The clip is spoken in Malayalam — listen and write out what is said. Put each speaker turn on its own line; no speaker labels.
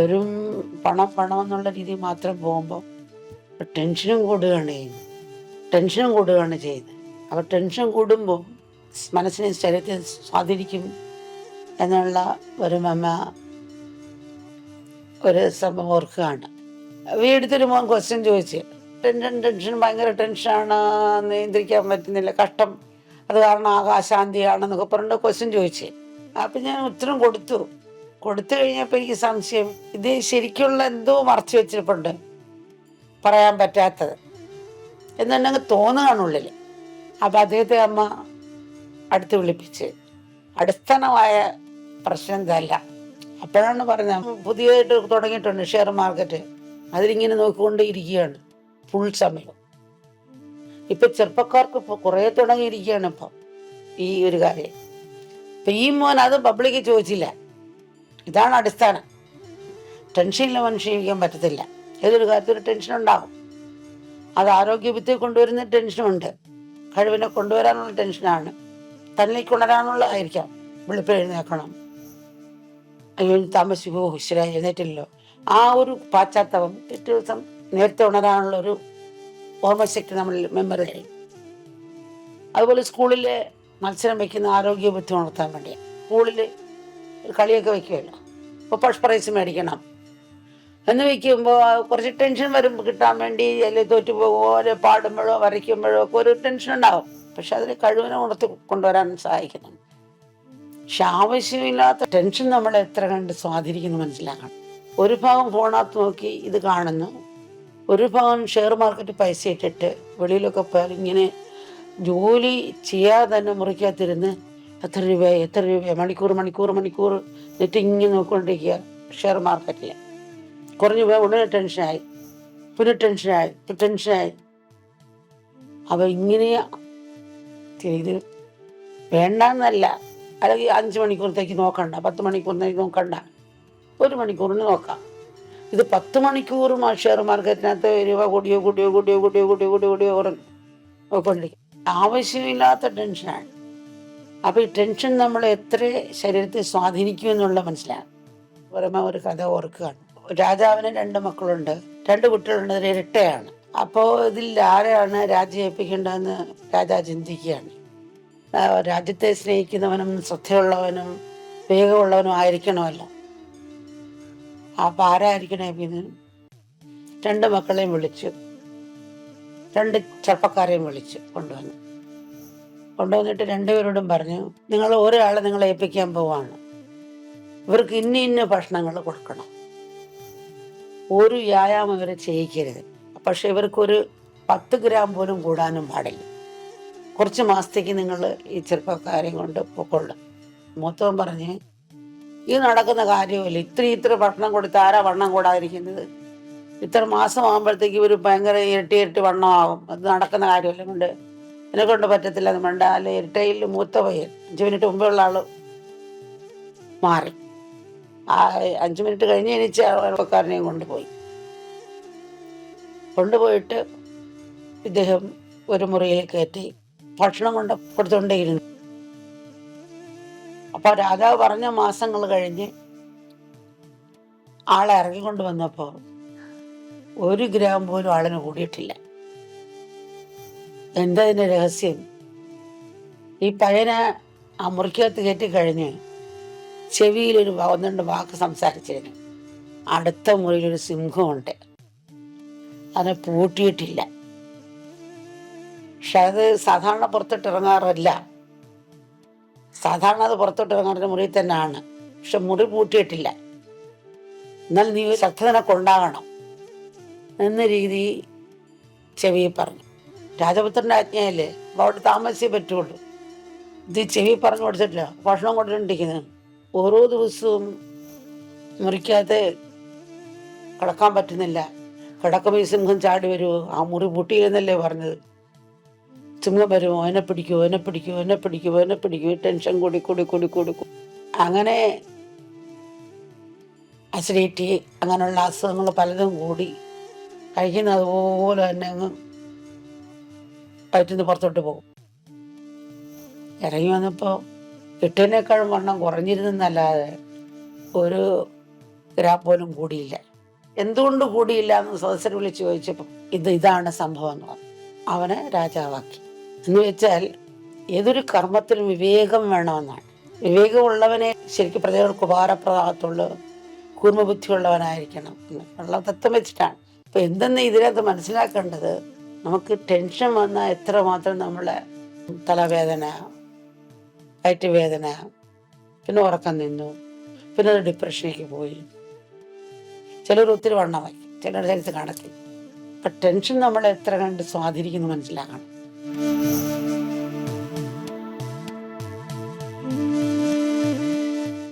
വെറും പണം പണം എന്നുള്ള രീതിയിൽ മാത്രം പോകുമ്പോൾ ടെൻഷനും കൂടുകയാണ് ചെയ്യുന്നത്. അപ്പോൾ ടെൻഷൻ കൂടുമ്പോൾ മനസ്സിനെ ശരീരത്തെ സ്വാധീനിക്കും എന്നുള്ള ഒരു ഒരു സംഭവം ഓർക്കുകയാണ്. വീട്ടിലൊരു മോൻ ക്വസ്റ്റ്യൻ ചോദിച്ച്, ടെൻഷൻ ഭയങ്കര ടെൻഷനാണ്, നിയന്ത്രിക്കാൻ പറ്റുന്നില്ല, കഷ്ടം, അത് കാരണം ആകാശാന്തിയാണെന്നൊക്കെ പറഞ്ഞിട്ട് ക്വസ്റ്റ്യൻ ചോദിച്ചു. അപ്പം ഞാൻ ഉത്തരം കൊടുത്തു കഴിഞ്ഞപ്പോൾ എനിക്ക് സംശയം, ഇത് ശരിക്കുള്ള എന്തോ മറച്ചു വെച്ചിട്ടുണ്ട്, പറയാൻ പറ്റാത്തത് എന്നുണ്ടെങ്കിൽ തോന്നുകയാണുള്ളിൽ. അപ്പം അദ്ദേഹത്തെ അമ്മ അടുത്ത് വിളിപ്പിച്ച് അടിസ്ഥാനമായ പ്രശ്നം ഇതല്ല. അപ്പോഴാണ് പറഞ്ഞത്, പുതിയതായിട്ട് തുടങ്ങിയിട്ടുണ്ട് ഷെയർ മാർക്കറ്റ്, അതിലിങ്ങനെ നോക്കിക്കൊണ്ട് ഇരിക്കുകയാണ് ഫുൾ സമയം. ഇപ്പം ചെറുപ്പക്കാർക്ക് ഇപ്പോൾ കുറേ തുടങ്ങിയിരിക്കുകയാണ് ഇപ്പം ഈ ഒരു കാര്യം. ഇപ്പം ഈ മോൻ അത് പബ്ലിക്ക് ചോദിച്ചില്ല. ഇതാണ് അടിസ്ഥാനം. ടെൻഷനില്ല മനുഷ്യൻ ജീവിക്കാൻ പറ്റത്തില്ല. ഏതൊരു കാര്യത്തിലും ടെൻഷൻ ഉണ്ടാകും. അത് ആരോഗ്യവിദ്യ കൊണ്ടുവരുന്ന ടെൻഷനുണ്ട്, കഴിവിനെ കൊണ്ടുവരാനുള്ള ടെൻഷനാണ്, തന്നിലേക്ക് ഉണരാനുള്ളതായിരിക്കാം. വെളുപ്പിൽ എഴുന്നേക്കണം, അയ്യോ താമസിക്കുമോ, ശരിയായി എഴുന്നേറ്റില്ലല്ലോ, ആ ഒരു പാശ്ചാത്തലം പിറ്റേ ദിവസം നേരത്തെ ഉണരാനുള്ളൊരു ഓർമ്മശക്തി നമ്മളിൽ മെമ്മറി കഴിയും. അതുപോലെ സ്കൂളിലെ മത്സരം വയ്ക്കുന്ന ആരോഗ്യ ബുദ്ധി ഉണർത്താൻ വേണ്ടിയാണ്. സ്കൂളിൽ കളിയൊക്കെ വയ്ക്കുമല്ലോ, അപ്പോൾ ഫസ്റ്റ് പ്രൈസ് മേടിക്കണം എന്ന് വയ്ക്കുമ്പോൾ കുറച്ച് ടെൻഷൻ വരും കിട്ടാൻ വേണ്ടി. അല്ലെങ്കിൽ തോറ്റു പോകുമോ, അല്ലെങ്കിൽ പാടുമ്പോഴോ വരയ്ക്കുമ്പോഴോ ഒക്കെ ഒരു ടെൻഷൻ ഉണ്ടാകും. പക്ഷെ അതിൽ കഴിവിനെ ഉണർത്തി കൊണ്ടുവരാൻ സഹായിക്കുന്നു. പക്ഷെ ആവശ്യമില്ലാത്ത ടെൻഷൻ നമ്മളെ എത്ര കണ്ട് സ്വാധീനിക്കുന്നു മനസ്സിലാക്കണം. ഒരു ഭാഗം ഫോണകത്ത് നോക്കി ഇത് കാണുന്നു, ഒരു ഭാഗം ഷെയർ മാർക്കറ്റ് പൈസ ഇട്ടിട്ട് വെളിയിലൊക്കെ പോയാൽ ഇങ്ങനെ ജോലി ചെയ്യാതെ തന്നെ മുറിക്കകത്തിരുന്ന് എത്ര രൂപ മണിക്കൂർ എന്നിട്ട് ഇങ്ങനെ നോക്കിക്കൊണ്ടിരിക്കുക ഷെയർ മാർക്കറ്റിൽ. കുറഞ്ഞു പോയാൽ ഉടനെ ടെൻഷനായി. അപ്പോൾ ഇങ്ങനെ ഇത് വേണ്ടെന്നല്ല, അല്ലെങ്കിൽ 5 മണിക്കൂറത്തേക്ക് നോക്കണ്ട, 10 മണിക്കൂറിനേക്ക് നോക്കണ്ട, 1 മണിക്കൂറിന് നോക്കാം. ഇത് 10 മണിക്കൂറും ആ ഷെയർ മാർക്കറ്റിനകത്ത് രൂപ കൂടിയോ നോക്കൊണ്ടിരിക്കും. ആവശ്യമില്ലാത്ത ടെൻഷനാണ്. അപ്പോൾ ഈ ടെൻഷൻ നമ്മൾ എത്ര ശരീരത്തെ സ്വാധീനിക്കുമെന്നുള്ള മനസ്സിലാണ്. ഒരു കഥ ഓർക്കുകയാണ്. രാജാവിന് 2 മക്കളുണ്ട്, 2 കുട്ടികളുണ്ട്, അതിൽ ഇരട്ടയാണ്. അപ്പോൾ ഇതിൽ ആരെയാണ് രാജ്യം ഏൽപ്പിക്കേണ്ടതെന്ന് രാജാവ് ചിന്തിക്കുകയാണ്. രാജ്യത്തെ സ്നേഹിക്കുന്നവനും ശ്രദ്ധയുള്ളവനും വേഗമുള്ളവനും ആയിരിക്കണമല്ലോ. അപ്പം ആരായിരിക്കണം? 2 മക്കളെയും വിളിച്ചു, 2 ചെറുപ്പക്കാരെയും വിളിച്ചു കൊണ്ടുവന്നിട്ട് 2 പേരോടും പറഞ്ഞു, നിങ്ങൾ ഒരാളെ നിങ്ങളെ ഏൽപ്പിക്കാൻ പോവാണ്, ഇവർക്ക് ഇന്ന ഭക്ഷണങ്ങൾ കൊടുക്കണം, ഒരു വ്യായാമം ഇവരെ ചെയ്യിക്കരുത്, പക്ഷെ ഇവർക്കൊരു 10 ഗ്രാം പോലും കൂടാനും പാടില്ല, കുറച്ച് മാസത്തേക്ക് നിങ്ങൾ ഈ ചെറുപ്പക്കാരെയും കൊണ്ട് പൊക്കൊള്ളും. മൂത്തവൻ പറഞ്ഞ്, ഇത് നടക്കുന്ന കാര്യമില്ല, ഇത്ര ഭക്ഷണം കൊടുത്ത് ആരാ വണ്ണം കൂടാതിരിക്കുന്നത്? ഇത്ര മാസം ആകുമ്പോഴത്തേക്ക് ഇവർ ഭയങ്കര ഇരട്ടി വണ്ണമാകും, അത് നടക്കുന്ന കാര്യമല്ല, എന്നെക്കൊണ്ട് പറ്റത്തില്ല എന്ന് വേണ്ട. അല്ലെ ഇരട്ടയിൽ മൂത്ത പയ്യൻ 5 മിനിറ്റ് മുമ്പുള്ള ആൾ മാറി. ആ 5 മിനിറ്റ് കഴിഞ്ഞ് എണീച്ച് ചെറുപ്പക്കാരനെയും കൊണ്ടുപോയിട്ട് ഇദ്ദേഹം ഒരു മുറിയിൽ കയറ്റി ഭക്ഷണം കൊടുത്തുകൊണ്ടേയിരുന്നു. അപ്പോൾ രാജാവ് പറഞ്ഞ മാസങ്ങൾ കഴിഞ്ഞ് ആളെ ഇറങ്ങിക്കൊണ്ട് വന്നപ്പോൾ 1 ഗ്രാം പോലും ആളിന് കൂടിയിട്ടില്ല. എന്താ ഇതിൻ്റെ രഹസ്യം? ഈ പയ്യനെ ആ മുറിക്കകത്ത് കയറ്റി കഴിഞ്ഞ് ചെവിയിലൊരു 1-2 വാക്ക് സംസാരിച്ചതിന് അടുത്ത മുറിയിലൊരു സിംഹമുണ്ട്, അതിനെ പൂട്ടിയിട്ടില്ല. പക്ഷെ അത് സാധാരണ പുറത്തോട്ടിറങ്ങാറില്ല, സാധാരണ അത് പുറത്തോട്ടിറങ്ങാറുള്ള മുറിയിൽ തന്നെയാണ്, പക്ഷെ മുറി പൂട്ടിയിട്ടില്ല. എന്നാൽ നീ ശ്രദ്ധ നിനക്കുണ്ടാകണം എന്ന രീതി ചെവി പറഞ്ഞു. രാജപുത്രൻ്റെ ആജ്ഞയല്ലേ, അപ്പോൾ അവിടെ താമസിച്ചേ പറ്റുള്ളൂ. ഇത് ചെവി പറഞ്ഞു കൊടുത്തിട്ടില്ല, ഭക്ഷണം കൊണ്ടുകൊണ്ടിരിക്കുന്നത്. ഓരോ ദിവസവും മുറിക്കകത്ത് കിടക്കാൻ പറ്റുന്നില്ല. കിടക്കുമ്പോൾ ഈ സിംഹം ചാടി വരുമോ, ആ മുറി പൂട്ടിയിരുന്നല്ലേ പറഞ്ഞത്, സിംഹം വരുമോ, എന്നെ പിടിക്കുമോ, ടെൻഷൻ കൂടി. അങ്ങനെ അസിഡിറ്റി അങ്ങനെയുള്ള അസുഖങ്ങൾ പലതും കൂടി കഴിക്കുന്നത് അതുപോലെ തന്നെ അങ്ങ് വയറ്റിൽ നിന്ന് പുറത്തോട്ട് പോകും. ഇറങ്ങി വന്നപ്പോൾ 8നേക്കാളും വണ്ണം കുറഞ്ഞിരുന്നല്ലാതെ ഒരു ഗ്രാഫ് പോലും കൂടിയില്ല. എന്തുകൊണ്ട് കൂടിയില്ല എന്ന് സദസ്സർ വിളിച്ച് ചോദിച്ചപ്പോൾ ഇതാണ് സംഭവം എന്ന് പറഞ്ഞു. അവനെ രാജാവാക്കി. എന്ന് വെച്ചാൽ ഏതൊരു കർമ്മത്തിലും വിവേകം വേണമെന്നാണ്. വിവേകമുള്ളവനെ ശരിക്കും പ്രജകൾക്ക് ഉപകാരപ്രദമാകത്തുള്ളൂ, കൂർമ്മബുദ്ധിയുള്ളവനായിരിക്കണം എന്നുള്ള തത്വം വെച്ചിട്ടാണ്. അപ്പൊ എന്തെന്ന് ഇതിനകത്ത് മനസ്സിലാക്കേണ്ടത്, നമുക്ക് ടെൻഷൻ വന്നാൽ എത്രമാത്രം നമ്മളെ തലവേദന, വയറ്റുവേദന, പിന്നെ ഉറക്കം നിന്നു, പിന്നെ ഒരു ഡിപ്രഷനിലേക്ക് പോയി. ചിലർ ഒത്തിരി വണ്ണമായി, ചിലർ ശരീരത്തിൽ കണക്കി. അപ്പൊ ടെൻഷൻ നമ്മളെ എത്ര കണ്ട് സ്വാധീനിക്കുന്നു മനസ്സിലാക്കണം.